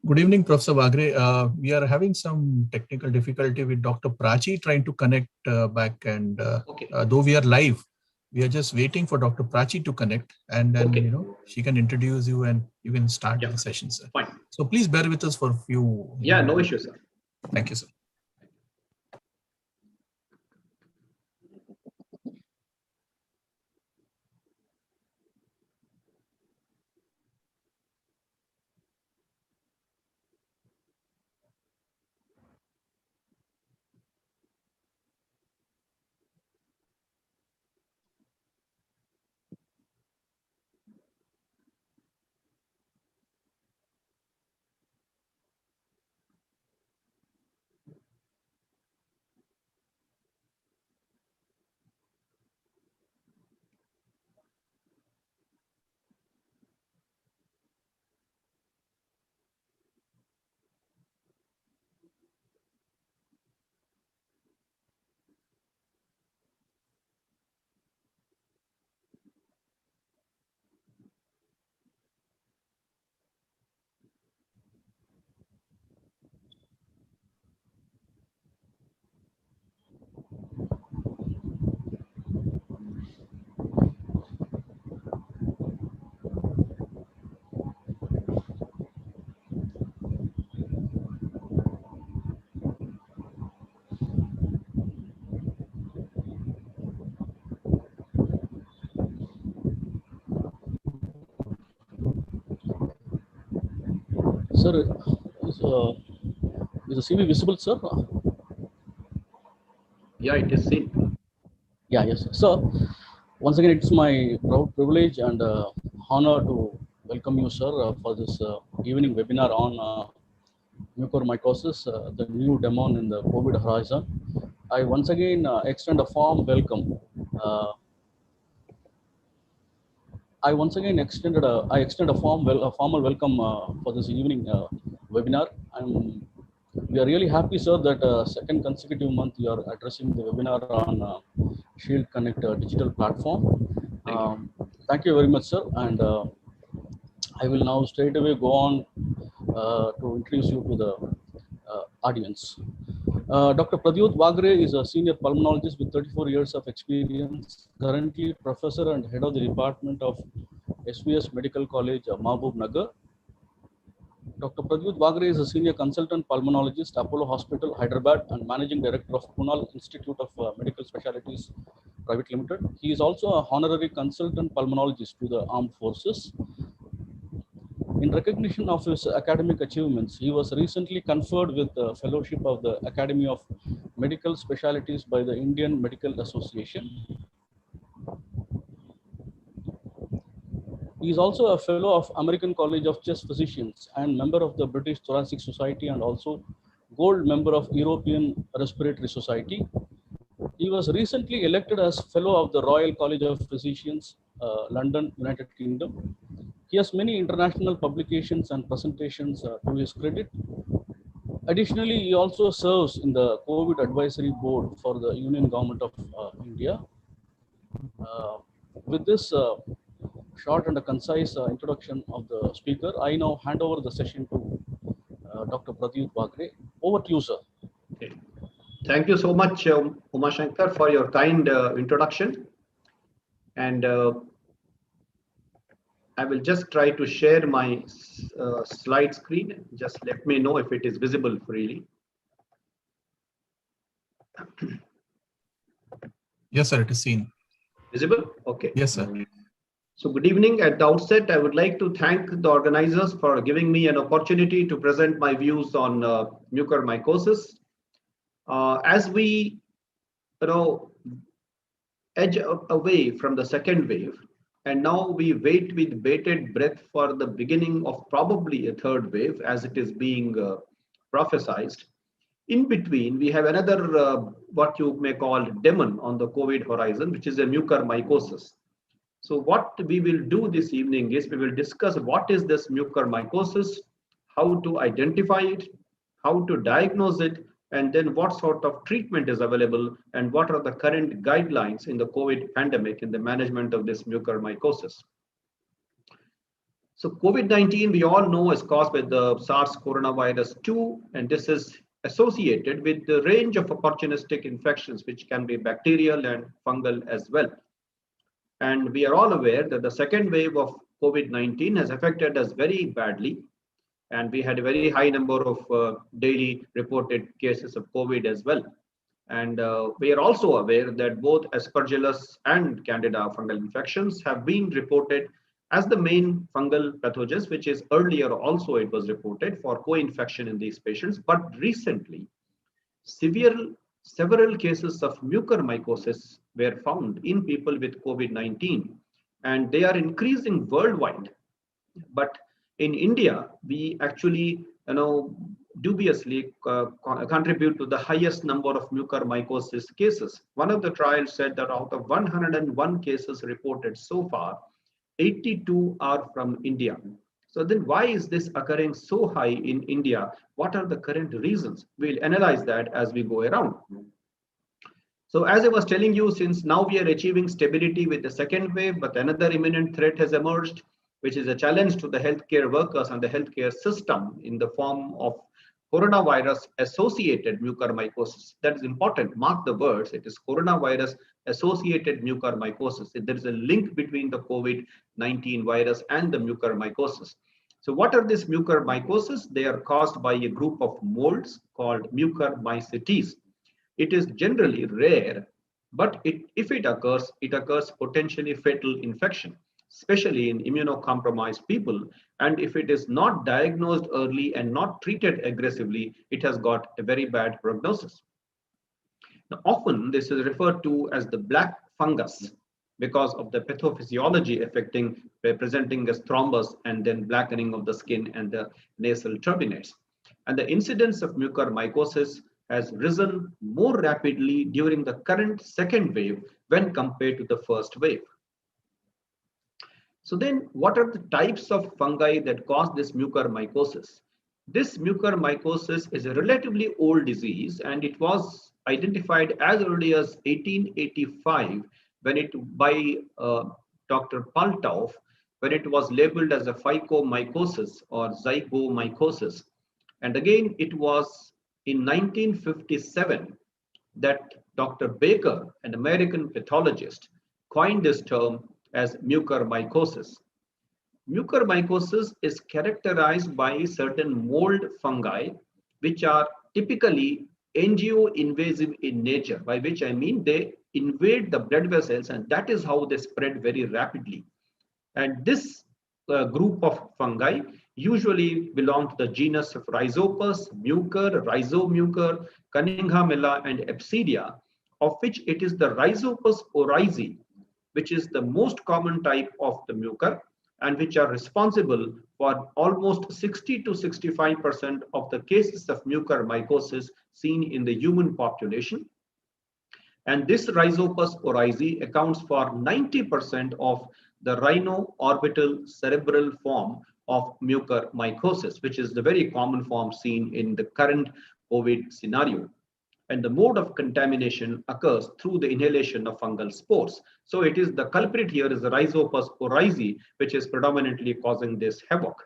Good evening, Professor Waghray. We are having some technical difficulty with Dr. Prachi trying to connect back, and Okay. though we are live, we are just waiting for Dr. Prachi to connect, and then Okay. she can introduce you and you can start Yeah. the session, sir. Fine. So please bear with us for a few. Yeah, no issues, sir. Thank you, sir. Sir, is the CV visible, sir? Yeah, it is seen. Yeah, yes. So, once again, it's my proud privilege and honor to welcome you, sir, for this evening webinar on mucormycosis, the new demon in the COVID horizon. I once again extend a warm welcome. I once again extend a formal welcome for this evening webinar. We are really happy, sir, that second consecutive month you are addressing the webinar on Shield Connect digital platform. Thank you very much, sir. And I will now straight away go on to introduce you to the audience. Dr. Pradyut Waghray is a senior pulmonologist with 34 years of experience, currently professor and head of the department of SVS Medical College, Mahbub Nagar. Dr. Pradyut Waghray is a senior consultant pulmonologist, Apollo Hospital, Hyderabad, and managing director of Kunal Institute of Medical Specialties Private Limited. He is also a honorary consultant pulmonologist to the Armed Forces. In recognition of his academic achievements, he was recently conferred with the fellowship of the Academy of Medical Specialties by the Indian Medical Association. He is also a fellow of American College of Chest Physicians and member of the British Thoracic Society and also gold member of European Respiratory Society. He was recently elected as fellow of the Royal College of Physicians, London, United Kingdom. He has many international publications and presentations to his credit. Additionally, he also serves in the COVID Advisory Board for the Union Government of India. With this short and a concise introduction of the speaker, I now hand over the session to Dr. Pradyut Waghray. Over to you, sir. Okay. Thank you so much, Umashankar, for your kind introduction. And I will just try to share my slide screen. Just let me know if it is visible freely. Yes, sir, it is seen. Visible? Okay. Yes, sir. So good evening. At the outset, I would like to thank the organizers for giving me an opportunity to present my views on mucormycosis. As we, edge away from the second wave, and now we wait with bated breath for the beginning of probably a third wave, as it is being prophesized. In between, we have another what you may call demon on the COVID horizon, which is a mucormycosis. So what we will do this evening is we will discuss what is this mucormycosis, how to identify it, how to diagnose it, and then what sort of treatment is available and what are the current guidelines in the COVID pandemic in the management of this mucormycosis. So COVID-19, we all know, is caused by the SARS coronavirus 2, and this is associated with the range of opportunistic infections, which can be bacterial and fungal as well. And we are all aware that the second wave of COVID-19 has affected us very badly. And we had a very high number of daily reported cases of COVID as well. And we are also aware that both Aspergillus and Candida fungal infections have been reported as the main fungal pathogens, which is earlier also it was reported for co-infection in these patients. But recently, several cases of mucormycosis were found in people with COVID-19, and they are increasing worldwide. But in India, we actually, dubiously contribute to the highest number of mucormycosis cases. One of the trials said that out of 101 cases reported so far, 82 are from India. So then why is this occurring so high in India? What are the current reasons? We'll analyze that as we go around. So as I was telling you, since now we are achieving stability with the second wave, but another imminent threat has emerged, which is a challenge to the healthcare workers and the healthcare system in the form of coronavirus associated mucormycosis. That is important. Mark the words. It is coronavirus associated mucormycosis. There is a link between the COVID-19 virus and the mucormycosis. So what are these mucormycosis? They are caused by a group of molds called mucormycetes. It is generally rare, but if it occurs potentially fatal infection, especially in immunocompromised people. And if it is not diagnosed early and not treated aggressively, it has got a very bad prognosis. Now, often this is referred to as the black fungus because of the pathophysiology presenting as thrombus and then blackening of the skin and the nasal turbinates. And the incidence of mucormycosis has risen more rapidly during the current second wave when compared to the first wave. So then what are the types of fungi that cause this mucormycosis? This mucormycosis is a relatively old disease, and it was identified as early as 1885 by Dr. Paltov, when it was labeled as a phycomycosis or zygomycosis. And again, it was in 1957 that Dr. Baker, an American pathologist, coined this term as mucormycosis. Mucormycosis is characterized by certain mold fungi, which are typically angio-invasive in nature, by which I mean they invade the blood vessels, and that is how they spread very rapidly. And this group of fungi usually belong to the genus of Rhizopus, Mucor, Rhizomucor, Cunninghamella, and Epsidia, of which it is the Rhizopus oryzae, which is the most common type of the mucor, and which are responsible for almost 60 to 65% of the cases of mucormycosis seen in the human population. And this Rhizopus oryzae accounts for 90% of the rhino-orbital cerebral form of mucormycosis, which is the very common form seen in the current COVID scenario. And the mode of contamination occurs through the inhalation of fungal spores. So it is the culprit here is the Rhizopus oryzae, which is predominantly causing this havoc.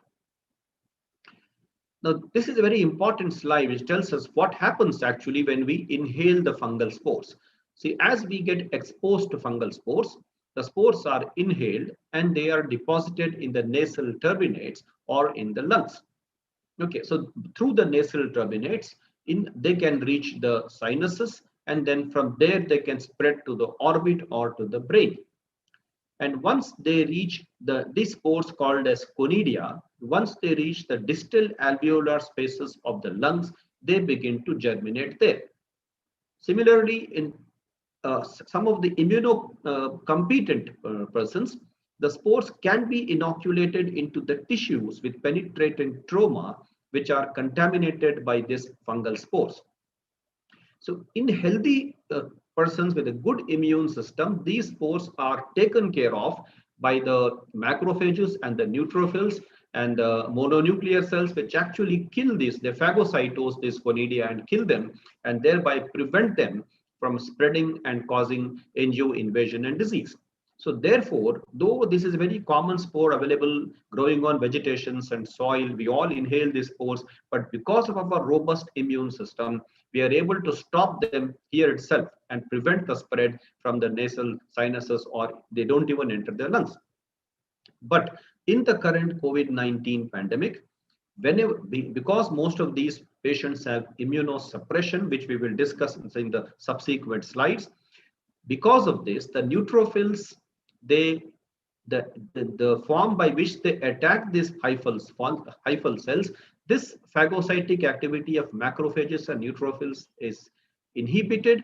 Now, this is a very important slide which tells us what happens actually when we inhale the fungal spores. See, as we get exposed to fungal spores, the spores are inhaled and they are deposited in the nasal turbinates or in the lungs. Okay, so through the nasal turbinates, they can reach the sinuses, and then from there they can spread to the orbit or to the brain. And once they reach these spores called as conidia, once they reach the distal alveolar spaces of the lungs, they begin to germinate there. Similarly, in some of the immunocompetent persons, the spores can be inoculated into the tissues with penetrating trauma, which are contaminated by these fungal spores. So in healthy persons with a good immune system, these spores are taken care of by the macrophages and the neutrophils and the mononuclear cells, which actually kill these, they phagocytose these conidia and kill them, and thereby prevent them from spreading and causing angio invasion and disease. So therefore, though this is a very common spore available growing on vegetations and soil, we all inhale these spores, but because of our robust immune system, we are able to stop them here itself and prevent the spread from the nasal sinuses, or they don't even enter the lungs. But in the current COVID-19 pandemic, because most of these patients have immunosuppression, which we will discuss in the subsequent slides, because of this, the neutrophils, the form by which they attack these hyphal cells, this phagocytic activity of macrophages and neutrophils is inhibited.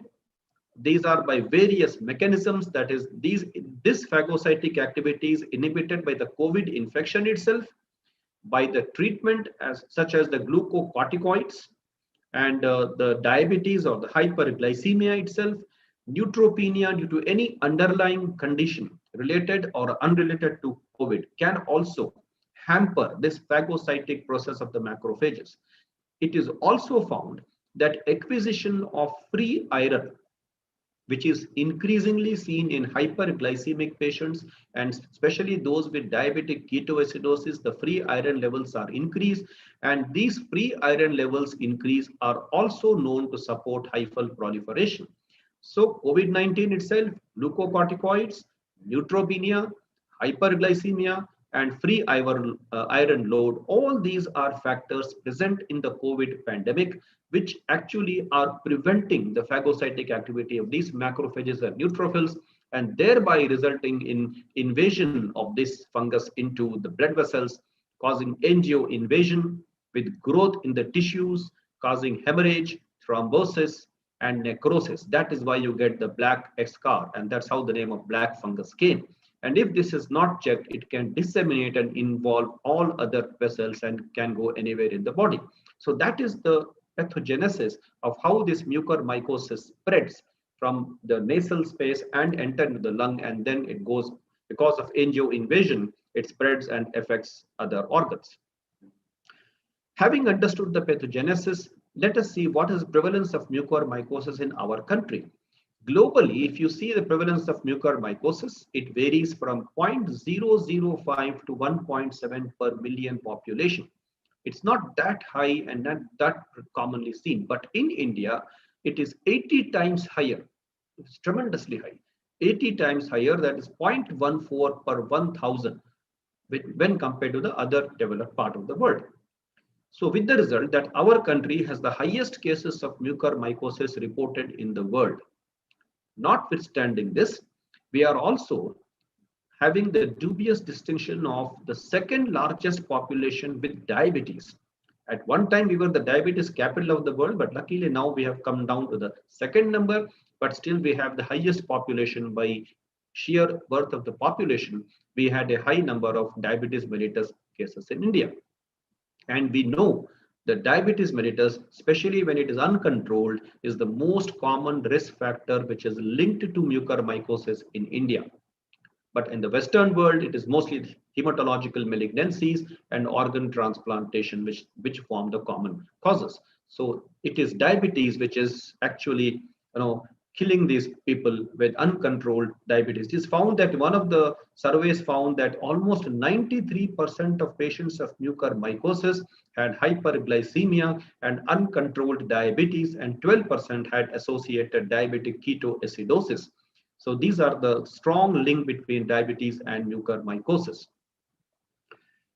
These are by various mechanisms, that is, this phagocytic activity is inhibited by the COVID infection itself, by the treatment such as the glucocorticoids, and the diabetes or the hyperglycemia itself, neutropenia due to any underlying condition related or unrelated to COVID can also hamper this phagocytic process of the macrophages. It is also found that acquisition of free iron, which is increasingly seen in hyperglycemic patients, and especially those with diabetic ketoacidosis, the free iron levels are increased, and these free iron levels increase are also known to support hyphal proliferation. So COVID-19 itself, glucocorticoids, neutropenia, hyperglycemia, and free iron load, all these are factors present in the COVID pandemic, which actually are preventing the phagocytic activity of these macrophages and neutrophils, and thereby resulting in invasion of this fungus into the blood vessels, causing angio invasion with growth in the tissues, causing hemorrhage, thrombosis, and necrosis. That is why you get the black scar, and that's how the name of black fungus came. And if this is not checked, it can disseminate and involve all other vessels and can go anywhere in the body. So that is the pathogenesis of how this mucormycosis spreads from the nasal space and enter into the lung, and then it goes, because of angio invasion, it spreads and affects other organs. Having understood the pathogenesis, let us see what is the prevalence of mucormycosis in our country. Globally, if you see the prevalence of mucormycosis, it varies from 0.005 to 1.7 per million population. It's not that high and not that commonly seen, but in India, it is 80 times higher. It's tremendously high. 80 times higher, that is 0.14 per 1,000 when compared to the other developed part of the world. So with the result that our country has the highest cases of mucormycosis reported in the world. Notwithstanding this, we are also having the dubious distinction of the second largest population with diabetes. At one time, we were the diabetes capital of the world, but luckily now we have come down to the second number, but still we have the highest population by sheer birth of the population. We had a high number of diabetes mellitus cases in India. And we know that diabetes mellitus, especially when it is uncontrolled, is the most common risk factor which is linked to mucormycosis in India. But in the Western world, it is mostly hematological malignancies and organ transplantation which form the common causes. So it is diabetes which is actually, killing these people with uncontrolled diabetes. It is found that one of the surveys found that almost 93% of patients of mucormycosis had hyperglycemia and uncontrolled diabetes, and 12% had associated diabetic ketoacidosis. So these are the strong link between diabetes and mucormycosis.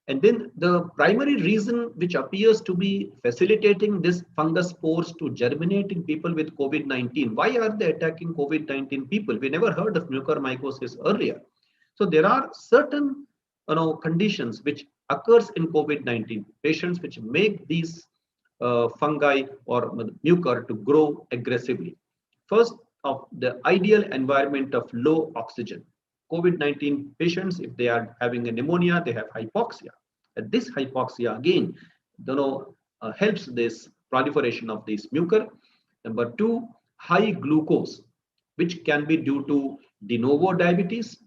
And then the primary reason which appears to be facilitating this fungus spores to germinate in people with COVID-19. Why are they attacking COVID-19 people? We never heard of mucormycosis earlier. So there are certain conditions which occurs in COVID-19 patients which make these fungi or mucor to grow aggressively. First, of the ideal environment of low oxygen. COVID-19 patients, if they are having a pneumonia, they have hypoxia. And this hypoxia again, helps this proliferation of this mucor. Number two, high glucose, which can be due to de novo diabetes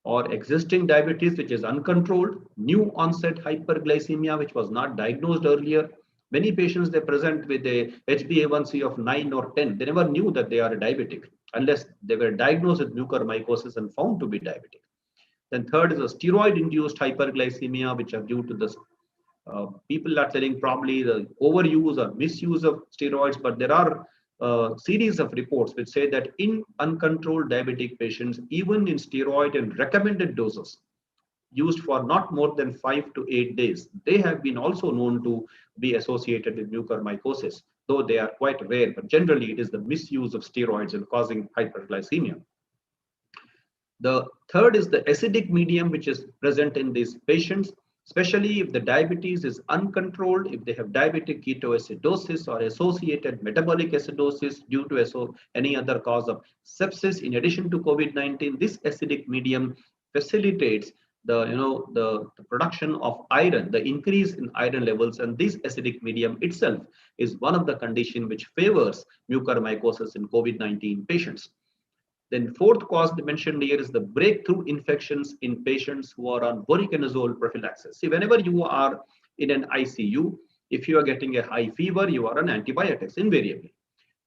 or existing diabetes which is uncontrolled, new onset hyperglycemia which was not diagnosed earlier, Many patients, they present with a HbA1c of 9 or 10. They never knew that they are diabetic unless they were diagnosed with mucormycosis and found to be diabetic. Then third is a steroid-induced hyperglycemia, which are due to the people are telling probably the overuse or misuse of steroids, but there are series of reports which say that in uncontrolled diabetic patients, even in steroid and recommended doses used for not more than 5 to 8 days, they have been also known to be associated with mucormycosis, though they are quite rare, but generally it is the misuse of steroids and causing hyperglycemia. The third is the acidic medium, which is present in these patients, especially if the diabetes is uncontrolled, if they have diabetic ketoacidosis or associated metabolic acidosis due to any other cause of sepsis. In addition to COVID-19, this acidic medium facilitates the production of iron, the increase in iron levels, and this acidic medium itself is one of the conditions which favors mucormycosis in COVID-19 patients. Then fourth cause mentioned here is the breakthrough infections in patients who are on voriconazole prophylaxis. See, whenever you are in an ICU, if you are getting a high fever, you are on antibiotics invariably.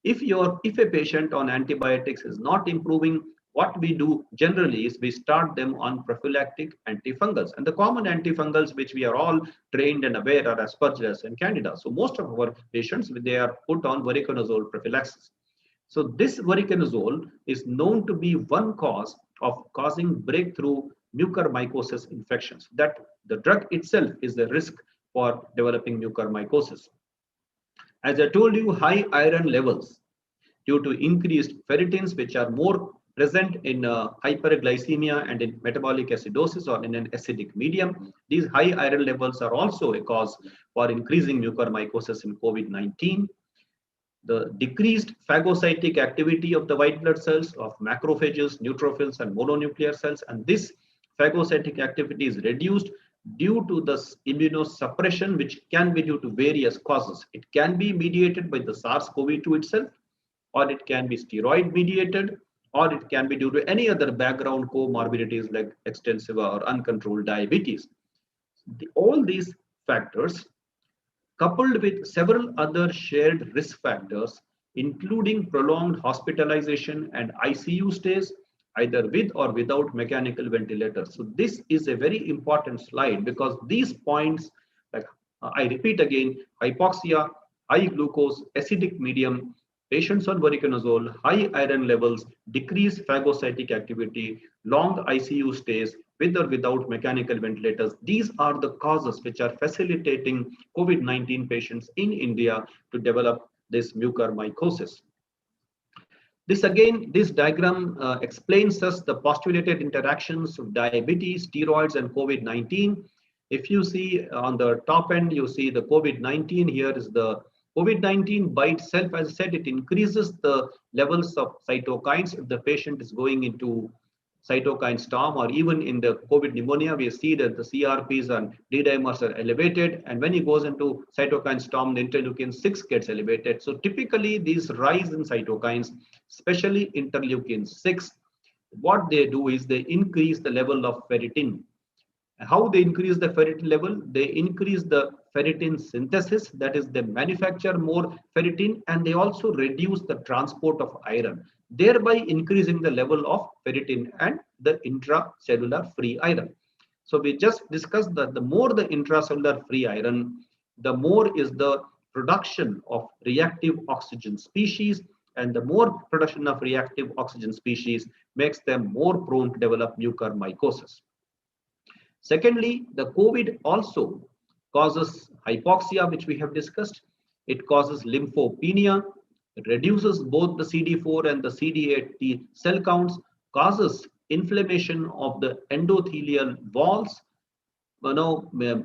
If a patient on antibiotics is not improving, what we do generally is we start them on prophylactic antifungals. And the common antifungals which we are all trained and aware are aspergillus and candida. So most of our patients, they are put on voriconazole prophylaxis. So this voriconazole is known to be one cause of causing breakthrough mucormycosis infections. That the drug itself is the risk for developing mucormycosis. As I told you, high iron levels due to increased ferritins, which are more present in hyperglycemia and in metabolic acidosis or in an acidic medium. These high iron levels are also a cause for increasing mucormycosis in COVID-19. The decreased phagocytic activity of the white blood cells of macrophages, neutrophils, and mononuclear cells, and this phagocytic activity is reduced due to the immunosuppression, which can be due to various causes. It can be mediated by the SARS-CoV-2 itself, or it can be steroid mediated, or it can be due to any other background comorbidities like extensive or uncontrolled diabetes. All these factors, coupled with several other shared risk factors, including prolonged hospitalization and ICU stays, either with or without mechanical ventilators. So this is a very important slide because these points, like I repeat again, hypoxia, high glucose, acidic medium, patients on voriconazole, high iron levels, decreased phagocytic activity, long ICU stays, with or without mechanical ventilators. These are the causes which are facilitating COVID-19 patients in India to develop this mucormycosis. This diagram explains us the postulated interactions of diabetes, steroids, and COVID-19. If you see on the top end, you see the COVID-19. Here is the COVID-19 by itself. As I said, it increases the levels of cytokines. If the patient is going into cytokine storm, or even in the COVID pneumonia, we see that the CRPs and D-dimers are elevated. And when he goes into cytokine storm, the interleukin-6 gets elevated. So typically these rise in cytokines, especially interleukin-6, what they do is they increase the level of ferritin. How they increase the ferritin level? They increase the ferritin synthesis, that is, they manufacture more ferritin, and they also reduce the transport of iron, thereby increasing the level of ferritin and the intracellular free iron. So we just discussed that the more the intracellular free iron, the more is the production of reactive oxygen species, and the more production of reactive oxygen species makes them more prone to develop mucormycosis. Secondly, the COVID also causes hypoxia, which we have discussed. It causes lymphopenia. It reduces both the CD4 and the CD8 T cell counts, causes inflammation of the endothelial walls,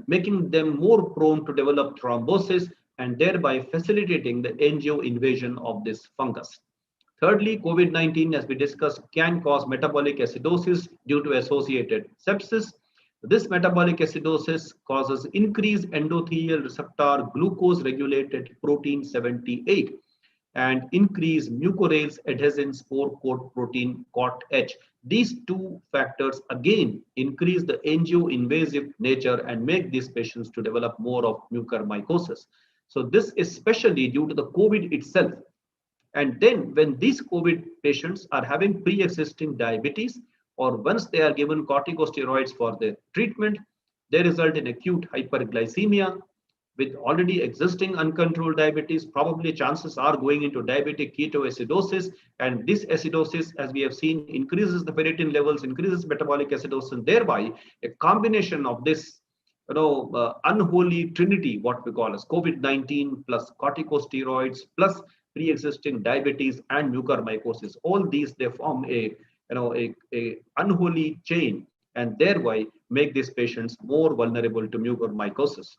making them more prone to develop thrombosis and thereby facilitating the angio invasion of this fungus. Thirdly, COVID-19, as we discussed, can cause metabolic acidosis due to associated sepsis. This metabolic acidosis causes increased endothelial receptor glucose regulated protein 78 and increased mucorales adhesin spore coat protein COT-H. These two factors again increase the angio-invasive nature and make these patients to develop more of mucormycosis. So this is especially due to the COVID itself. And then when these COVID patients are having pre-existing diabetes, or once they are given corticosteroids for their treatment, they result in acute hyperglycemia with already existing uncontrolled diabetes. Probably chances are going into diabetic ketoacidosis, and this acidosis, as we have seen, increases the ferritin levels, increases metabolic acidosis, and thereby a combination of this unholy trinity, what we call as COVID-19 plus corticosteroids plus pre-existing diabetes and mucormycosis. All these, they form a unholy chain, and thereby make these patients more vulnerable to mucormycosis.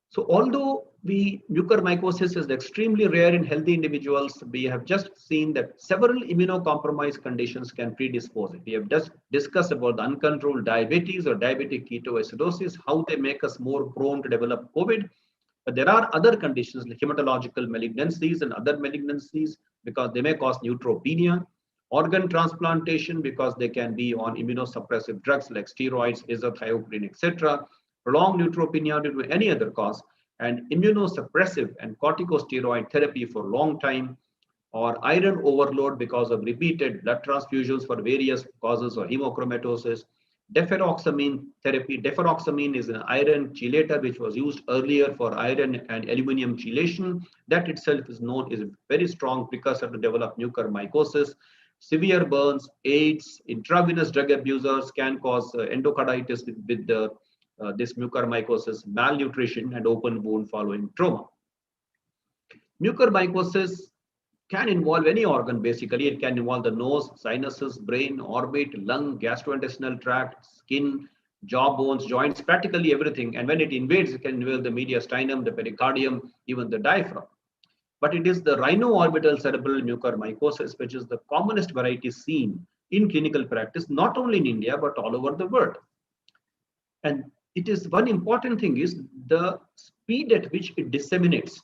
So although mucormycosis is extremely rare in healthy individuals, we have just seen that several immunocompromised conditions can predispose it. We have just discussed about the uncontrolled diabetes or diabetic ketoacidosis, how they make us more prone to develop COVID. But there are other conditions like hematological malignancies and other malignancies because they may cause neutropenia, organ transplantation because they can be on immunosuppressive drugs like steroids, azathioprine, etc., prolonged neutropenia due to any other cause, and immunosuppressive and corticosteroid therapy for a long time, or iron overload because of repeated blood transfusions for various causes or hemochromatosis. Deferoxamine therapy. Deferoxamine is an iron chelator which was used earlier for iron and aluminum chelation. That itself is known as a very strong precursor to develop mucormycosis. Severe burns, AIDS, intravenous drug abusers can cause endocarditis with this mucormycosis, malnutrition, and open wound following trauma. Mucormycosis can involve any organ basically. It can involve the nose, sinuses, brain, orbit, lung, gastrointestinal tract, skin, jaw bones, joints, practically everything. And when it invades, it can invade the mediastinum, the pericardium, even the diaphragm. But it is the rhino-orbital cerebral mucormycosis, which is the commonest variety seen in clinical practice, not only in India, but all over the world. And it is one important thing is the speed at which it disseminates.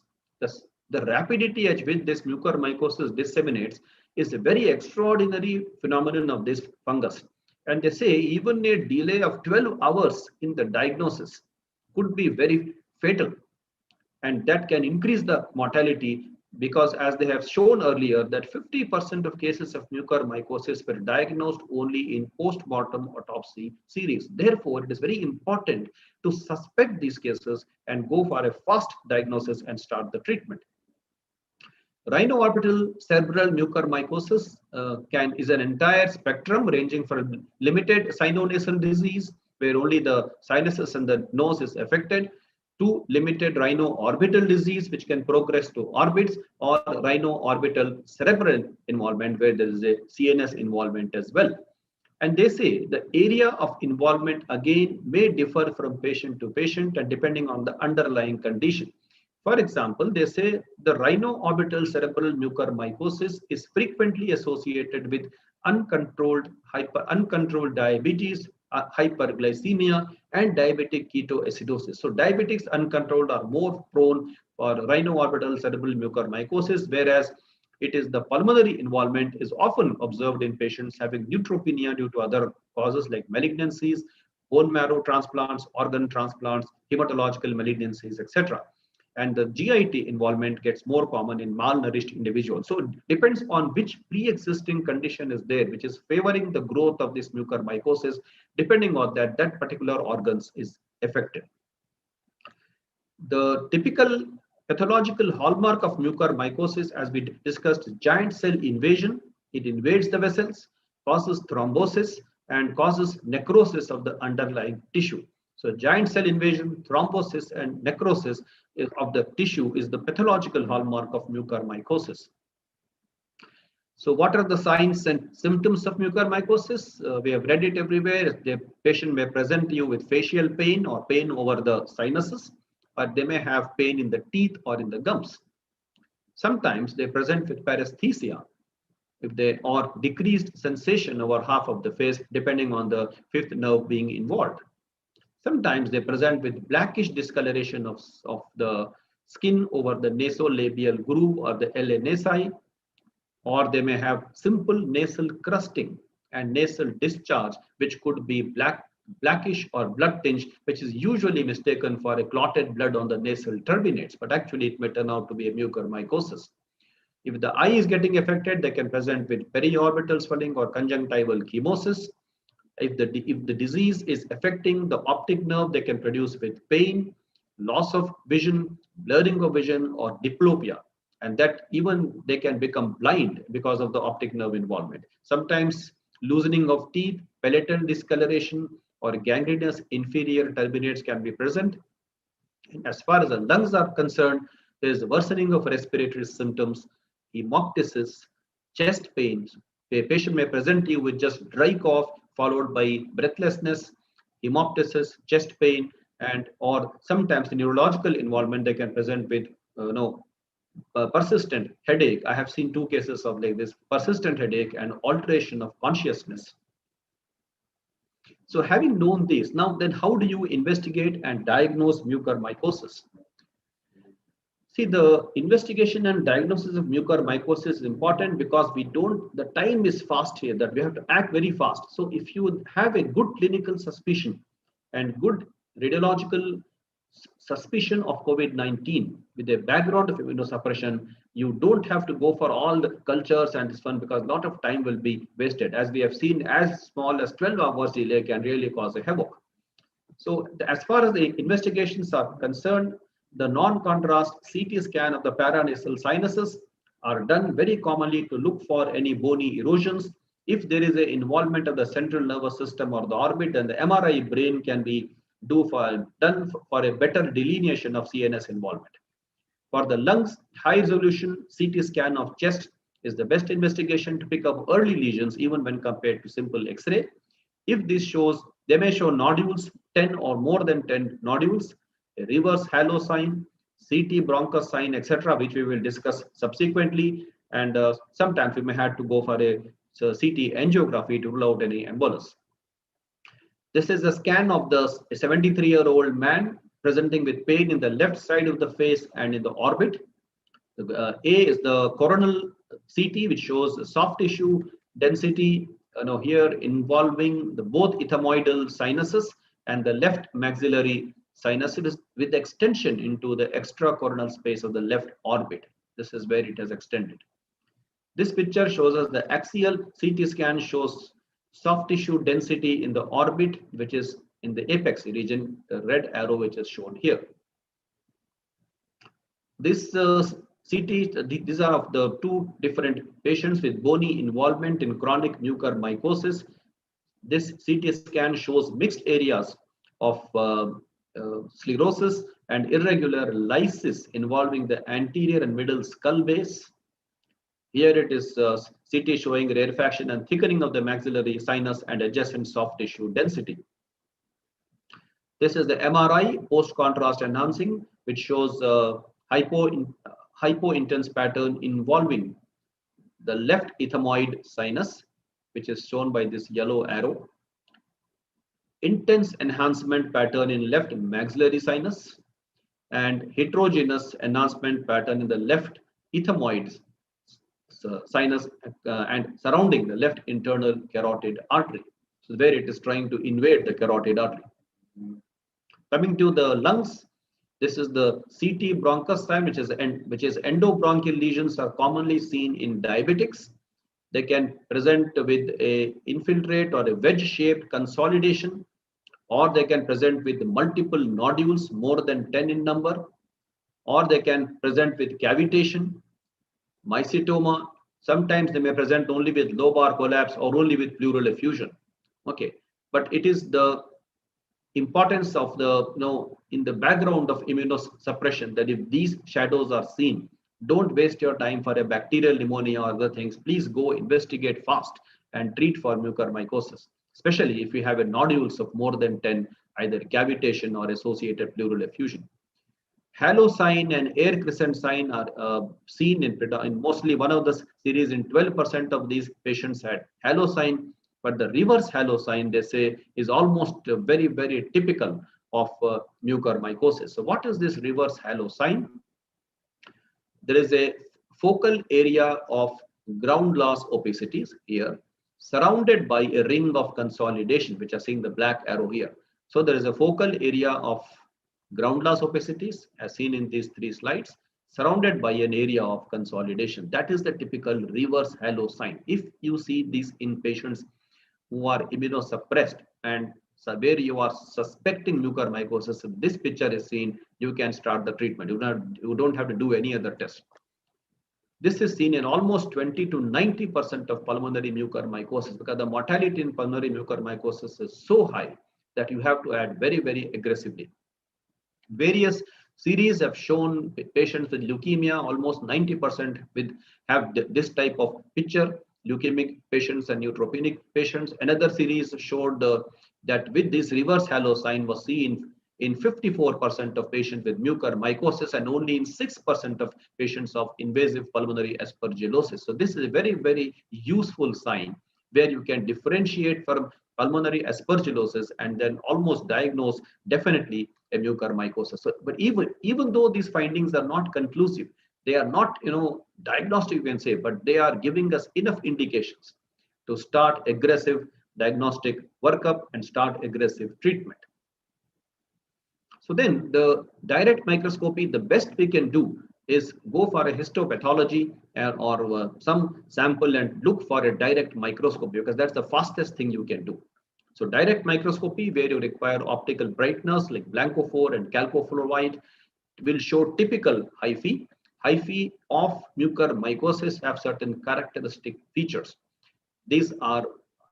The rapidity at which this mucormycosis disseminates is a very extraordinary phenomenon of this fungus. And they say even a delay of 12 hours in the diagnosis could be very fatal. And that can increase the mortality because, as they have shown earlier, that 50% of cases of mucormycosis were diagnosed only in post-mortem autopsy series. Therefore, it is very important to suspect these cases and go for a fast diagnosis and start the treatment. Rhino-orbital cerebral mucormycosis is an entire spectrum ranging from limited sinonasal disease, where only the sinuses and the nose is affected, to limited rhino-orbital disease, which can progress to orbits, or rhino-orbital cerebral involvement, where there is a CNS involvement as well. And they say the area of involvement again may differ from patient to patient and depending on the underlying condition. For example, they say the rhino-orbital cerebral mucormycosis is frequently associated with uncontrolled diabetes, hyperglycemia, and diabetic ketoacidosis. So diabetics uncontrolled are more prone for rhino-orbital cerebral mucormycosis, whereas it is the pulmonary involvement is often observed in patients having neutropenia due to other causes like malignancies, bone marrow transplants, organ transplants, hematological malignancies, etc. And the GIT involvement gets more common in malnourished individuals. So it depends on which pre-existing condition is there, which is favoring the growth of this mucormycosis. Depending on that, that particular organs is affected. The typical pathological hallmark of mucormycosis, as we discussed, is giant cell invasion. It invades the vessels, causes thrombosis, and causes necrosis of the underlying tissue. So giant cell invasion, thrombosis, and necrosis of the tissue is the pathological hallmark of mucormycosis. So what are the signs and symptoms of mucormycosis? We have read it everywhere. The patient may present you with facial pain or pain over the sinuses, but they may have pain in the teeth or in the gums. Sometimes they present with paresthesia, or decreased sensation over half of the face, depending on the fifth nerve being involved. Sometimes they present with blackish discoloration of the skin over the nasolabial groove or the LA nasi, or they may have simple nasal crusting and nasal discharge, which could be black blackish or blood tinge, which is usually mistaken for a clotted blood on the nasal turbinates, but actually it may turn out to be a mucormycosis. If the eye is getting affected, they can present with periorbital swelling or conjunctival chemosis. If the disease is affecting the optic nerve, they can produce with pain, loss of vision, blurring of vision, or diplopia. And that even they can become blind because of the optic nerve involvement. Sometimes loosening of teeth, palatal discoloration, or gangrenous inferior turbinates can be present. And as far as the lungs are concerned, there is worsening of respiratory symptoms, hemoptysis, chest pains. A patient may present you with just dry cough followed by breathlessness, hemoptysis, chest pain, and or sometimes the neurological involvement they can present with persistent headache. I have seen 2 cases of like this persistent headache and alteration of consciousness. So having known this, now then how do you investigate and diagnose mucormycosis? See, the investigation and diagnosis of mucormycosis is important because the time is fast here that we have to act very fast. So if you have a good clinical suspicion and good radiological suspicion of COVID-19 with a background of immunosuppression, you don't have to go for all the cultures and this one because a lot of time will be wasted. As we have seen, as small as 12 hours delay can really cause a havoc. So as far as the investigations are concerned, the non-contrast CT scan of the paranasal sinuses are done very commonly to look for any bony erosions. If there is an involvement of the central nervous system or the orbit, then the MRI brain can be done for a better delineation of CNS involvement. For the lungs, high resolution CT scan of chest is the best investigation to pick up early lesions even when compared to simple X-ray. If this shows, they may show nodules, 10 or more than 10 nodules, a reverse halo sign, CT bronchus sign, etc., which we will discuss subsequently. And sometimes we may have to go for a CT angiography to rule out any embolus. This is a scan of the 73-year-old man presenting with pain in the left side of the face and in the orbit. A is the coronal CT, which shows soft tissue density here involving both ethmoidal sinuses and the left maxillary sinuses with extension into the extracoronal space of the left orbit. This is where it has extended. This picture shows us the axial CT scan shows soft tissue density in the orbit, which is in the apex region, the red arrow which is shown here. This CT, these are of the 2 different patients with bony involvement in chronic mucormycosis. This CT scan shows mixed areas of sclerosis and irregular lysis involving the anterior and middle skull base. Here it is CT showing rarefaction and thickening of the maxillary sinus and adjacent soft tissue density. This is the MRI post-contrast enhancing, which shows hypo-intense pattern involving the left ethmoid sinus, which is shown by this yellow arrow. Intense enhancement pattern in left maxillary sinus and heterogeneous enhancement pattern in the left ethmoid sinus and surrounding the left internal carotid artery. So where it is trying to invade the carotid artery. Coming to the lungs, this is the CT bronchus sign, which is endobronchial lesions are commonly seen in diabetics. They can present with a infiltrate or a wedge-shaped consolidation, or they can present with multiple nodules, more than 10 in number, or they can present with cavitation, mycetoma. Sometimes they may present only with lobar collapse or only with pleural effusion. Okay, but it is the importance of the in the background of immunosuppression that if these shadows are seen, don't waste your time for a bacterial pneumonia or other things. Please go investigate fast and treat for mucormycosis, especially if you have a nodules of more than 10, either cavitation or associated pleural effusion. Halo sign and air crescent sign are seen in mostly one of the series in 12% of these patients had halo sign, but the reverse halo sign, they say, is almost very, very typical of mucormycosis. So what is this reverse halo sign? There is a focal area of ground glass opacities here. surrounded by a ring of consolidation, which are seeing the black arrow here. So there is a focal area of ground glass opacities as seen in these three slides, surrounded by an area of consolidation. That is the typical reverse halo sign. If you see these in patients who are immunosuppressed and so where you are suspecting mucormycosis, if this picture is seen, you can start the treatment. You don't have to do any other test. This is seen in almost 20 to 90% of pulmonary mucormycosis because the mortality in pulmonary mucormycosis is so high that you have to add very, very aggressively. Various series have shown patients with leukemia, almost 90% have this type of picture, leukemic patients and neutropenic patients. Another series showed that with this reverse halo sign was seen in 54% of patients with mucormycosis and only in 6% of patients of invasive pulmonary aspergillosis. So this is a very, very useful sign where you can differentiate from pulmonary aspergillosis and then almost diagnose definitely a mucormycosis. So, but even though these findings are not conclusive, they are not diagnostic, you can say, but they are giving us enough indications to start aggressive diagnostic workup and start aggressive treatment. So then the direct microscopy, the best we can do is go for a histopathology or some sample and look for a direct microscopy because that's the fastest thing you can do. So direct microscopy where you require optical brighteners like blancophore and chalcofluoride will show typical hyphae. Hyphae of mucormycosis have certain characteristic features. These are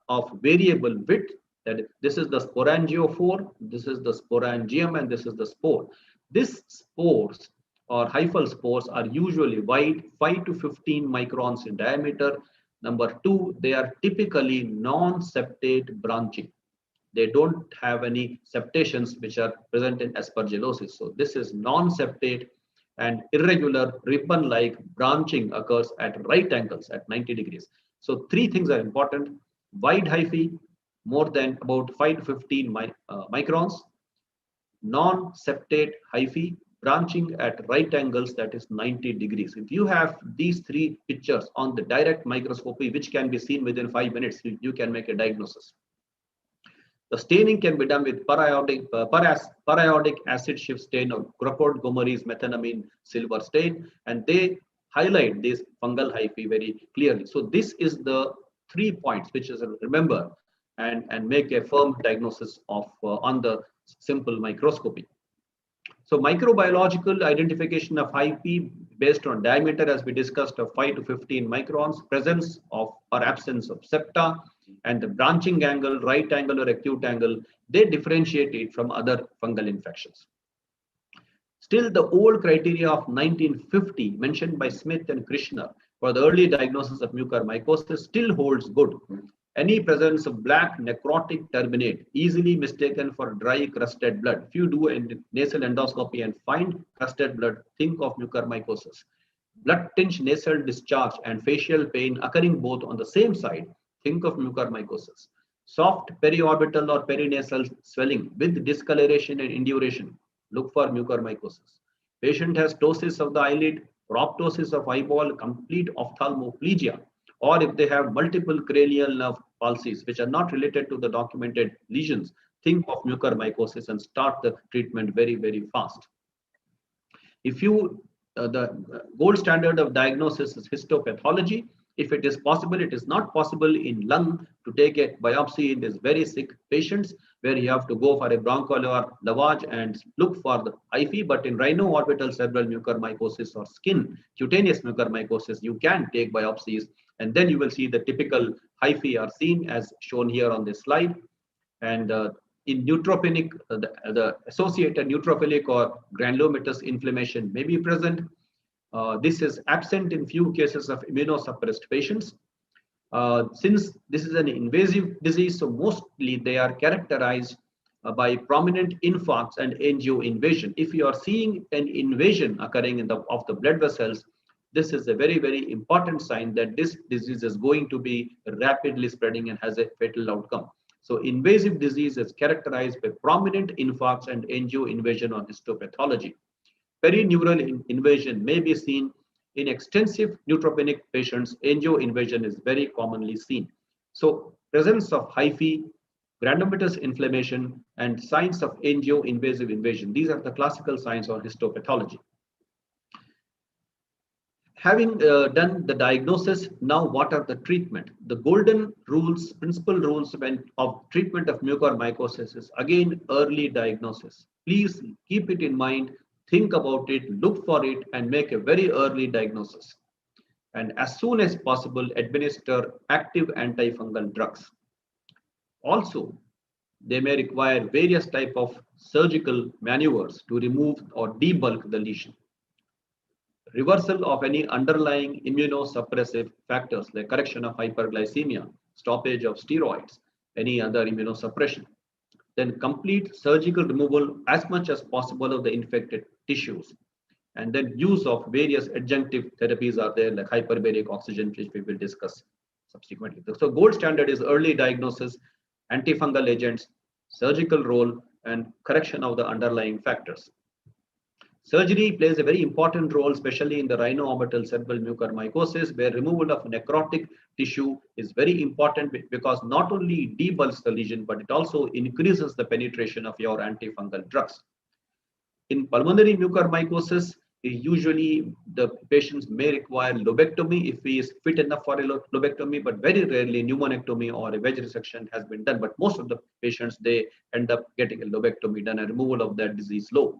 of variable width. That this is the sporangiophore, this is the sporangium, and this is the spore. These spores or hyphal spores are usually wide, 5 to 15 microns in diameter. Number two, they are typically non-septate branching. They don't have any septations which are present in aspergillosis. So this is non-septate and irregular ribbon-like branching occurs at right angles at 90 degrees. So three things are important: wide hyphae, more than about 5 to 15 microns, non-septate hyphae, branching at right angles, that is 90 degrees. If you have these three pictures on the direct microscopy, which can be seen within 5 minutes, you can make a diagnosis. The staining can be done with periodic acid shift stain or Crawford Gomery's methenamine silver stain, and they highlight this fungal hyphae very clearly. So this is the 3 points which is remember and make a firm diagnosis of on the simple microscopy. So microbiological identification of hyphae based on diameter, as we discussed, of 5 to 15 microns, presence of or absence of septa, and the branching angle, right angle or acute angle, they differentiate it from other fungal infections. Still, the old criteria of 1950 mentioned by Smith and Krishna for the early diagnosis of mucormycosis still holds good. Any presence of black necrotic turbinate, easily mistaken for dry crusted blood. If you do a nasal endoscopy and find crusted blood, think of mucormycosis. Blood tinged nasal discharge and facial pain occurring both on the same side, think of mucormycosis. Soft periorbital or perinasal swelling with discoloration and induration, look for mucormycosis. Patient has ptosis of the eyelid, proptosis of eyeball, complete ophthalmoplegia, or if they have multiple cranial nerve palsies which are not related to the documented lesions, think of mucormycosis and start the treatment very, very fast. If you, the gold standard of diagnosis is histopathology. If it is possible, it is not possible in lung to take a biopsy in these very sick patients where you have to go for a bronchoalveolar lavage and look for the hyphae. But in rhino-orbital cerebral mucormycosis or skin cutaneous mucormycosis, you can take biopsies and then you will see the typical hyphae are seen as shown here on this slide. And in neutropenic, the associated neutrophilic or granulomatous inflammation may be present. This is absent in few cases of immunosuppressed patients. Since this is an invasive disease, so mostly they are characterized by prominent infarcts and angioinvasion. If you are seeing an invasion occurring in of the blood vessels, this is a very, very important sign that this disease is going to be rapidly spreading and has a fatal outcome. So invasive disease is characterized by prominent infarcts and angioinvasion on histopathology. Perineural invasion may be seen in extensive neutropenic patients. Angioinvasion is very commonly seen. So presence of hyphae, granulomatous inflammation, and signs of angio-invasive invasion. These are the classical signs of histopathology. Having done the diagnosis, now what are the treatment? The golden rules, principal rules of treatment of mucormycosis is again early diagnosis. Please keep it in mind, think about it, look for it, and make a very early diagnosis. And as soon as possible, administer active antifungal drugs. Also, they may require various type of surgical maneuvers to remove or debulk the lesion. Reversal of any underlying immunosuppressive factors like correction of hyperglycemia, stoppage of steroids, any other immunosuppression. Then complete surgical removal as much as possible of the infected tissues. And then use of various adjunctive therapies are there like hyperbaric oxygen, which we will discuss subsequently. So gold standard is early diagnosis, antifungal agents, surgical role, and correction of the underlying factors. Surgery plays a very important role, especially in the rhino-orbital cerebral mucormycosis, where removal of necrotic tissue is very important because not only debulks the lesion, but it also increases the penetration of your antifungal drugs. In pulmonary mucormycosis, usually the patients may require lobectomy if he is fit enough for a lobectomy, but very rarely pneumonectomy or a wedge resection has been done. But most of the patients, they end up getting a lobectomy done, a removal of that disease lobe.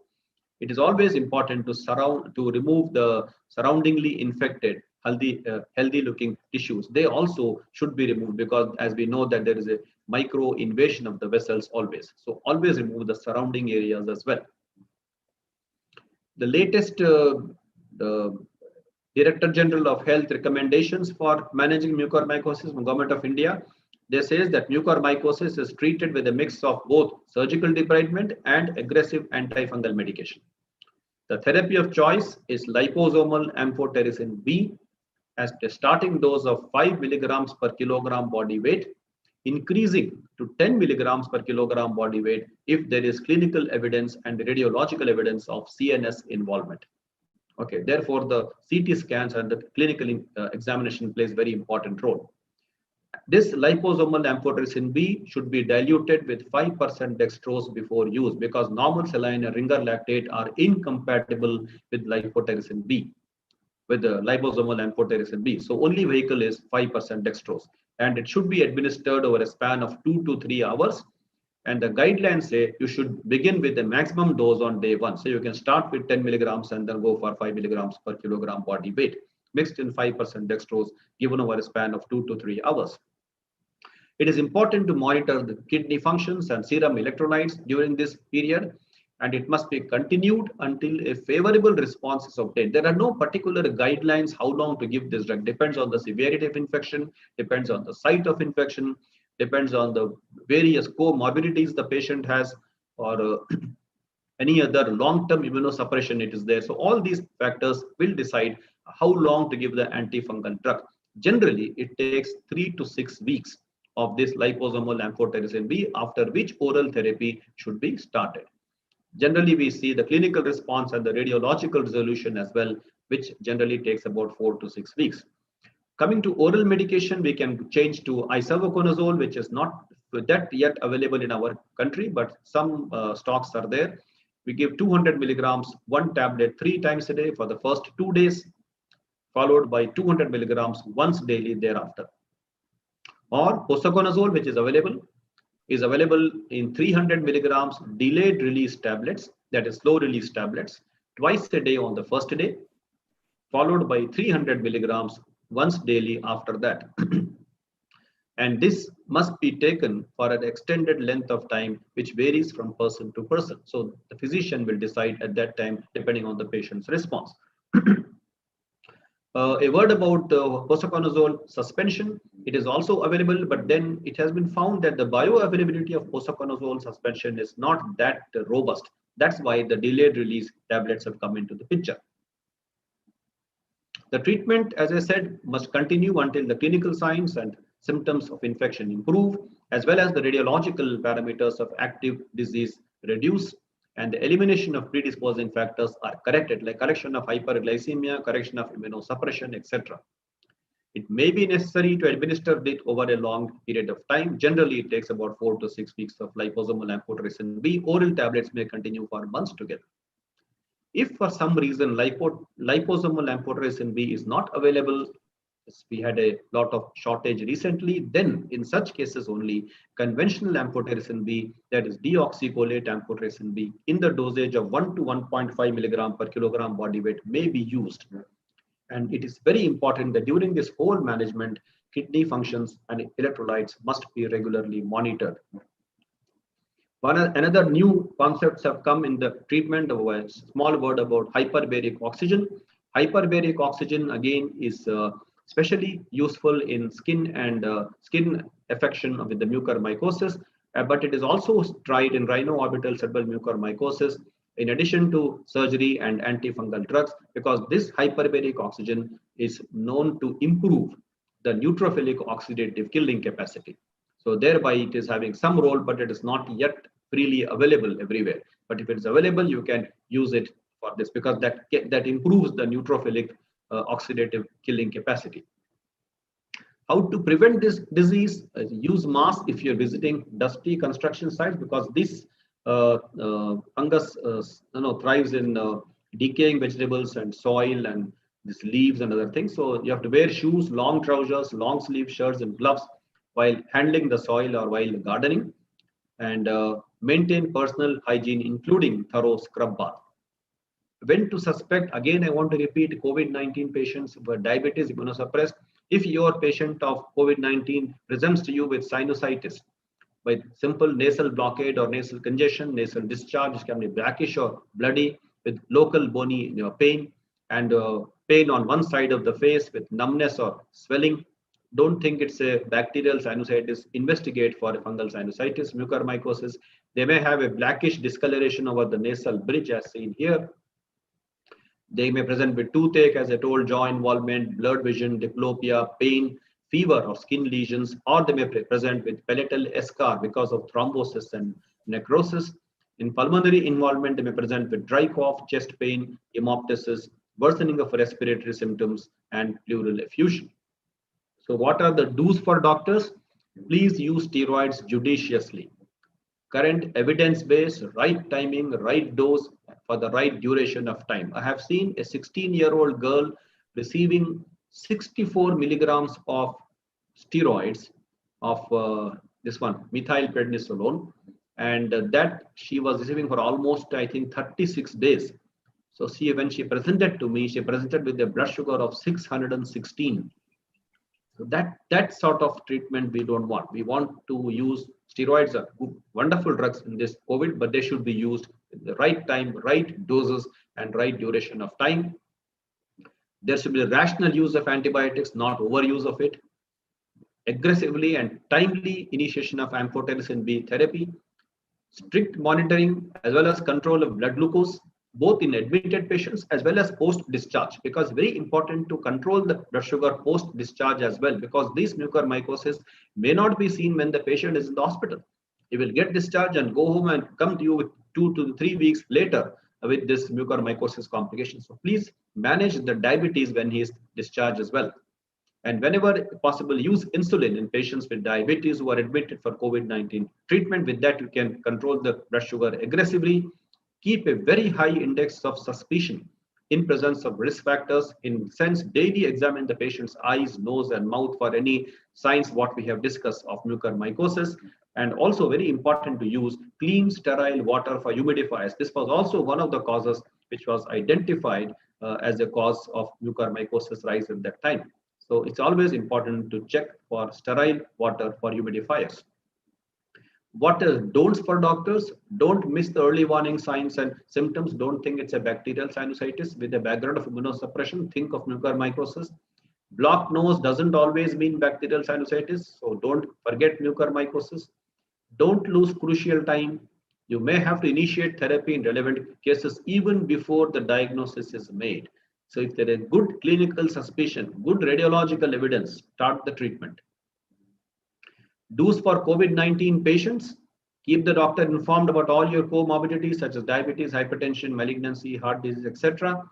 It is always important to remove the surroundingly infected, healthy looking tissues. They also should be removed because as we know that there is a micro invasion of the vessels always. So always remove the surrounding areas as well. The latest the Director General of Health recommendations for managing mucormycosis from Government of India, they says that mucormycosis is treated with a mix of both surgical debridement and aggressive antifungal medication. The therapy of choice is liposomal amphotericin B at a starting dose of 5 milligrams per kilogram body weight, increasing to 10 milligrams per kilogram body weight if there is clinical evidence and radiological evidence of CNS involvement. Okay, therefore the CT scans and the clinical examination plays very important role. This liposomal amphotericin B should be diluted with 5% dextrose before use because normal saline and ringer lactate are incompatible with lipotericin B, with the liposomal amphotericin B. So only vehicle is 5% dextrose and it should be administered over a span of 2 to 3 hours. And the guidelines say you should begin with the maximum dose on day 1. So you can start with 10 milligrams and then go for 5 milligrams per kilogram body weight, mixed in 5% dextrose given over a span of 2 to 3 hours. It is important to monitor the kidney functions and serum electrolytes during this period, and it must be continued until a favorable response is obtained. There are no particular guidelines how long to give this drug. Depends on the severity of infection, depends on the site of infection, depends on the various comorbidities the patient has, or any other long-term immunosuppression it is there. So all these factors will decide how long to give the antifungal drug. Generally, it takes 3 to 6 weeks of this liposomal amphotericin B, after which oral therapy should be started. Generally, we see the clinical response and the radiological resolution as well, which generally takes about 4 to 6 weeks. Coming to oral medication, we can change to isavuconazole, which is not that yet available in our country, but some stocks are there. We give 200 milligrams, one tablet 3 times a day for the first 2 days, followed by 200 milligrams once daily thereafter. Or posaconazole, which is available in 300 milligrams delayed release tablets, that is slow release tablets, twice a day on the first day, followed by 300 milligrams once daily after that. And this must be taken for an extended length of time, which varies from person to person. So the physician will decide at that time, depending on the patient's response. A word about posaconazole suspension. It is also available, but then it has been found that the bioavailability of posaconazole suspension is not that robust. That's why the delayed release tablets have come into the picture. The treatment, as I said, must continue until the clinical signs and symptoms of infection improve, as well as the radiological parameters of active disease reduce, and the elimination of predisposing factors are corrected, like correction of hyperglycemia, correction of immunosuppression, etc. It may be necessary to administer it over a long period of time. Generally, it takes about 4 to 6 weeks of liposomal amphotericin B. Oral tablets may continue for months together. If for some reason liposomal amphotericin B is not available, we had a lot of shortage recently, then in such cases only conventional amphotericin B, that is deoxycholate amphotericin B, in the dosage of 1 to 1.5 milligram per kilogram body weight may be used. And it is very important that during this whole management, kidney functions and electrolytes must be regularly monitored. Another new concepts have come in the treatment of a small word about hyperbaric oxygen. Hyperbaric oxygen again is especially useful in skin and skin affection with the mucormycosis, but it is also tried in rhino-orbital cerebral mucormycosis in addition to surgery and antifungal drugs, because this hyperbaric oxygen is known to improve the neutrophilic oxidative killing capacity. So thereby it is having some role, but it is not yet freely available everywhere. But if it is available, you can use it for this, because that improves the neutrophilic oxidative killing capacity. How to prevent this disease? Use mask if you're visiting dusty construction sites, because this fungus thrives in decaying vegetables and soil and these leaves and other things. So you have to wear shoes, long trousers, long sleeve shirts and gloves while handling the soil or while gardening, and maintain personal hygiene, including thorough scrub bath. When to suspect, again I want to repeat, COVID-19 patients who are diabetes immunosuppressed. If your patient of COVID-19 presents to you with sinusitis, with simple nasal blockade or nasal congestion, nasal discharge, which can be blackish or bloody, with local bony pain, and pain on one side of the face with numbness or swelling, don't think it's a bacterial sinusitis. Investigate for a fungal sinusitis, mucormycosis. They may have a blackish discoloration over the nasal bridge as seen here. They may present with toothache, as I told, jaw involvement, blurred vision, diplopia, pain, fever or skin lesions, or they may present with palatal eschar because of thrombosis and necrosis. In pulmonary involvement, they may present with dry cough, chest pain, hemoptysis, worsening of respiratory symptoms, and pleural effusion. So what are the do's for doctors? Please use steroids judiciously. Current evidence-based, right timing, right dose for the right duration of time. I have seen a 16-year-old girl receiving 64 milligrams of steroids of this one, methylprednisolone, and that she was receiving for almost, I think, 36 days. So when she presented to me, she presented with a blood sugar of 616. So that sort of treatment we don't want. We want to use steroids are good, wonderful drugs in this COVID, but they should be used in the right time, right doses, and right duration of time. There should be a rational use of antibiotics, not overuse of it. Aggressively and timely initiation of amphotericin B therapy. Strict monitoring as well as control of blood glucose, both in admitted patients as well as post-discharge, because very important to control the blood sugar post-discharge as well, because this mucormycosis may not be seen when the patient is in the hospital. He will get discharged and go home and come to you with 2 to 3 weeks later with this mucormycosis complication. So please manage the diabetes when he is discharged as well. And whenever possible, use insulin in patients with diabetes who are admitted for COVID-19 treatment. With that, you can control the blood sugar aggressively. Keep a very high index of suspicion in presence of risk factors. In sense, daily examine the patient's eyes, nose, and mouth for any signs what we have discussed of mucormycosis. And also very important to use clean, sterile water for humidifiers. This was also one of the causes which was identified as a cause of mucormycosis rise at that time. So it's always important to check for sterile water for humidifiers. What are don'ts for doctors? Don't miss the early warning signs and symptoms. Don't think it's a bacterial sinusitis with a background of immunosuppression. Think of mucormycosis. Blocked nose doesn't always mean bacterial sinusitis, so don't forget mucormycosis. Don't lose crucial time. You may have to initiate therapy in relevant cases even before the diagnosis is made. So if there is good clinical suspicion, good radiological evidence, start the treatment. Do's for COVID-19 patients: keep the doctor informed about all your comorbidities such as diabetes, hypertension, malignancy, heart disease, etc.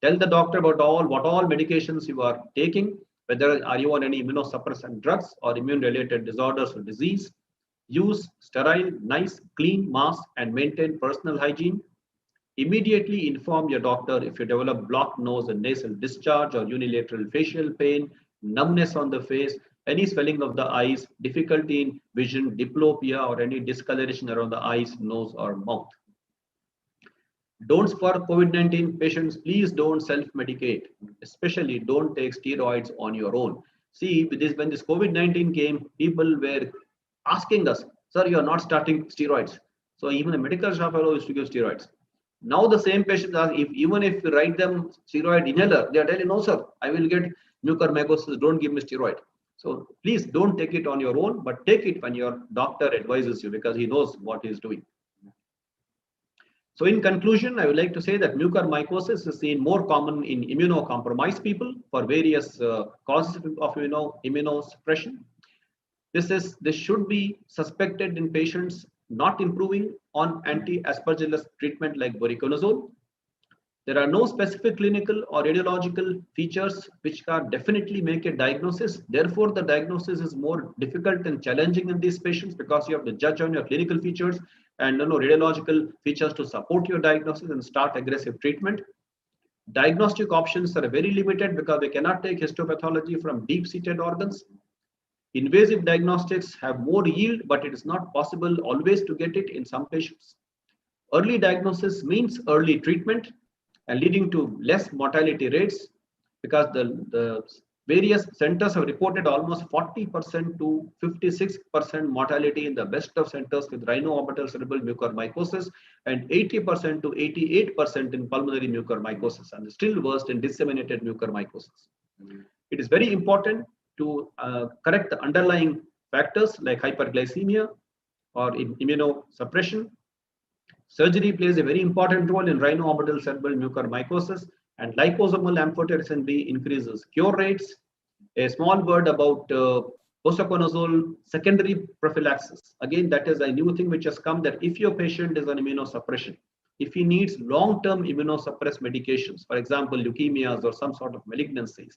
Tell the doctor about what all medications you are taking. whether are you on any immunosuppressant drugs or immune-related disorders or disease. Use sterile, nice, clean masks and maintain personal hygiene. Immediately inform your doctor if you develop blocked nose and nasal discharge or unilateral facial pain, numbness on the face, any swelling of the eyes, difficulty in vision, diplopia, or any discoloration around the eyes, nose, or mouth. Don'ts for COVID-19 patients, please don't self-medicate, especially don't take steroids on your own. See, when this COVID-19 came, people were asking us, sir, you are not starting steroids. So even a medical shop fellow used to give steroids. Now the same patients ask, even if we write them steroid inhaler, they are telling, no sir, I will get mucormycosis, don't give me steroid. So please don't take it on your own, but take it when your doctor advises you because he knows what he is doing. So in conclusion, I would like to say that mucormycosis is seen more common in immunocompromised people for various causes of immunosuppression. This should be suspected in patients not improving on anti-aspergillus treatment like voriconazole. There are no specific clinical or radiological features which can definitely make a diagnosis. Therefore, the diagnosis is more difficult and challenging in these patients because you have to judge on your clinical features and radiological features to support your diagnosis and start aggressive treatment. Diagnostic options are very limited because we cannot take histopathology from deep-seated organs. Invasive diagnostics have more yield, but it is not possible always to get it in some patients. Early diagnosis means early treatment and leading to less mortality rates because the various centers have reported almost 40% to 56% mortality in the best of centers with rhinoorbital cerebral mucormycosis and 80% to 88% in pulmonary mucormycosis and still worse in disseminated mucormycosis. It is very important to correct the underlying factors like hyperglycemia or in immunosuppression. Surgery plays a very important role in rhinoorbital cerebral mucormycosis, and liposomal amphotericin B increases cure rates. A small word about posaconazole secondary prophylaxis. Again, that is a new thing which has come, that if your patient is on immunosuppression, if he needs long-term immunosuppressed medications, for example, leukemias or some sort of malignancies,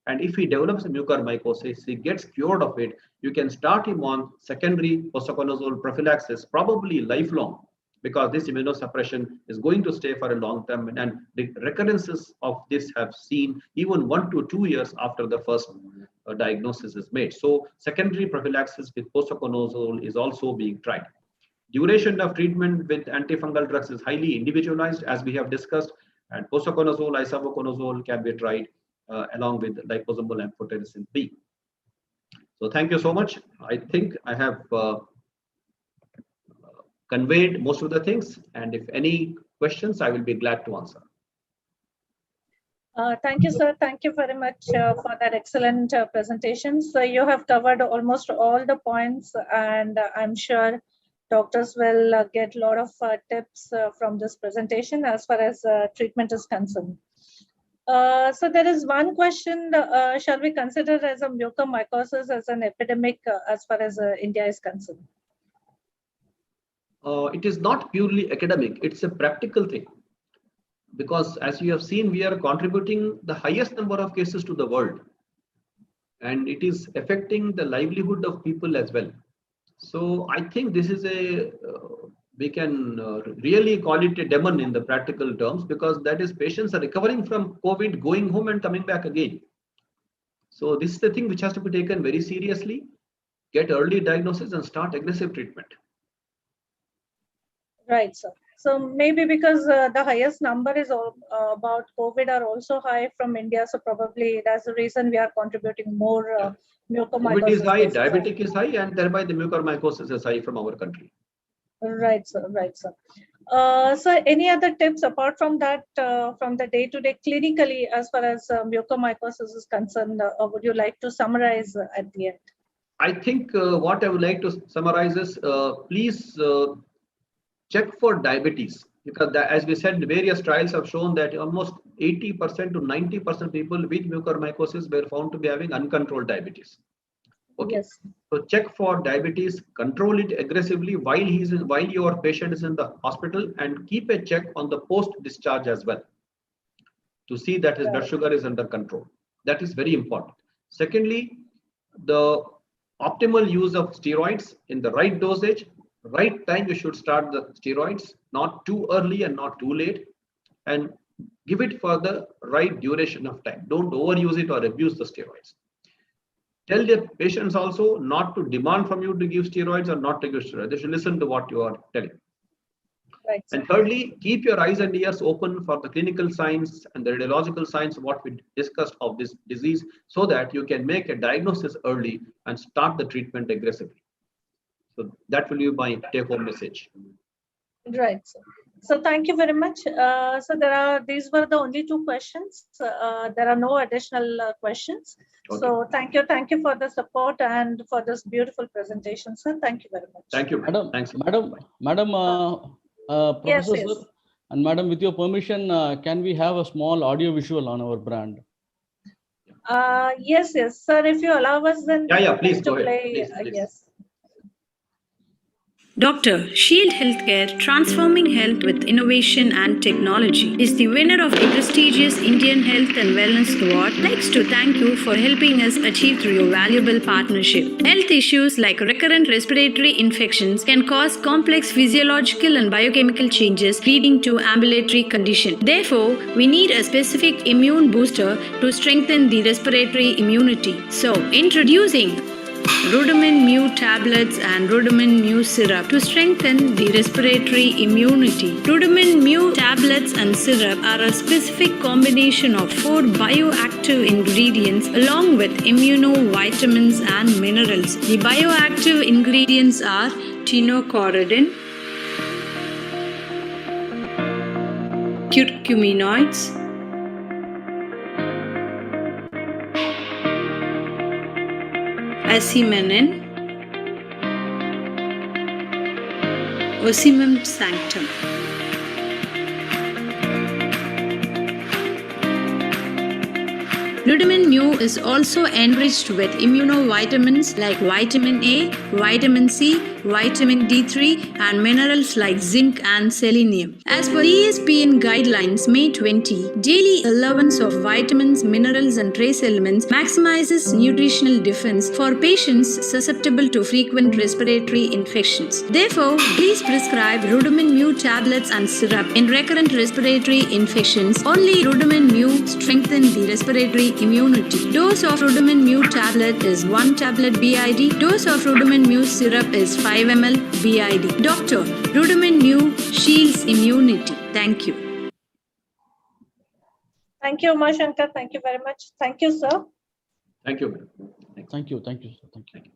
and if he develops a mucormycosis, he gets cured of it, you can start him on secondary posaconazole prophylaxis, probably lifelong, because this immunosuppression is going to stay for a long time, and the recurrences of this have seen even 1 to 2 years after the first diagnosis is made. So secondary prophylaxis with posaconazole is also being tried. Duration of treatment with antifungal drugs is highly individualized, as we have discussed, and posaconazole, isavuconazole can be tried along with liposomal amphotericin B. So thank you so much. I think I have conveyed most of the things, and if any questions, I will be glad to answer. Thank you, sir. Thank you very much for that excellent presentation. So you have covered almost all the points, and I'm sure doctors will get a lot of tips from this presentation as far as treatment is concerned. So there is one question, shall we consider as a mucormycosis as an epidemic as far as India is concerned? It is not purely academic, it's a practical thing. Because as you have seen, we are contributing the highest number of cases to the world. And it is affecting the livelihood of people as well. So I think this is we can really call it a demon in the practical terms, because that is patients are recovering from COVID, going home and coming back again. So this is the thing which has to be taken very seriously, get early diagnosis and start aggressive treatment. Right, sir. So maybe because the highest number is about COVID are also high from India, so probably that's the reason we are contributing more mucormycosis. COVID is high, diabetic is high, and thereby the mucormycosis is high from our country. Right, sir. Right, sir. So any other tips apart from that, from the day-to-day clinically, as far as mucormycosis is concerned, would you like to summarize at the end? I think what I would like to summarize is please check for diabetes, because as we said, various trials have shown that almost 80% to 90% people with mucormycosis were found to be having uncontrolled diabetes. Okay. Yes. So check for diabetes, control it aggressively while your patient is in the hospital, and keep a check on the post-discharge as well to see that his blood sugar is under control. That is very important. Secondly, the optimal use of steroids in the right dosage, right time you should start the steroids, not too early and not too late, and give it for the right duration of time. Don't overuse it or abuse the steroids. Tell the patients also not to demand from you to give steroids or not to give steroids. They should listen to what you are telling. Right. And thirdly, keep your eyes and ears open for the clinical signs and the radiological signs, what we discussed of this disease, so that you can make a diagnosis early and start the treatment aggressively. So that will be my take-home message. Right. So thank you very much. So these were the only two questions. There are no additional questions. Okay. So thank you for the support and for this beautiful presentation, sir. Thank you very much. Thank you, Madam. Thanks. Madam, Yes, Professor, yes. sir, and Madam, with your permission, can we have a small audio visual on our brand? Yes, sir. If you allow us, then Yeah, we would please like to go ahead. play. Please. Yes. Dr. Shield Healthcare, transforming health with innovation and technology, is the winner of the prestigious Indian Health and Wellness Award. Likes to thank you for helping us achieve through your valuable partnership. Health issues like recurrent respiratory infections can cause complex physiological and biochemical changes leading to ambulatory condition. Therefore, we need a specific immune booster to strengthen the respiratory immunity. So, introducing Rudimin Mu tablets and Rudimin Mu syrup to strengthen the respiratory immunity. Rudimin Mu tablets and syrup are a specific combination of 4 bioactive ingredients along with immunovitamins and minerals. The bioactive ingredients are tinocoridin, curcuminoids, Acemanin, Ocimum sanctum. Rudimin Mu is also enriched with immunovitamins like vitamin A, vitamin C, vitamin D3 and minerals like zinc and selenium. As per ESPN guidelines May 20, daily allowance of vitamins, minerals and trace elements maximizes nutritional defense for patients susceptible to frequent respiratory infections. Therefore, please prescribe Rudimin Mu tablets and syrup in recurrent respiratory infections. Only Rudimin Mu strengthens the respiratory immunity. Dose of Rudimin Mu tablet is 1 tablet BID. Dose of Rudimin Mu syrup is 5 ml BID. Dr. Rudimin Mu shields immunity. Thank you. Thank you, Umashankar. Thank you very much. Thank you, sir. Thank you. Thank you, sir. Thank you.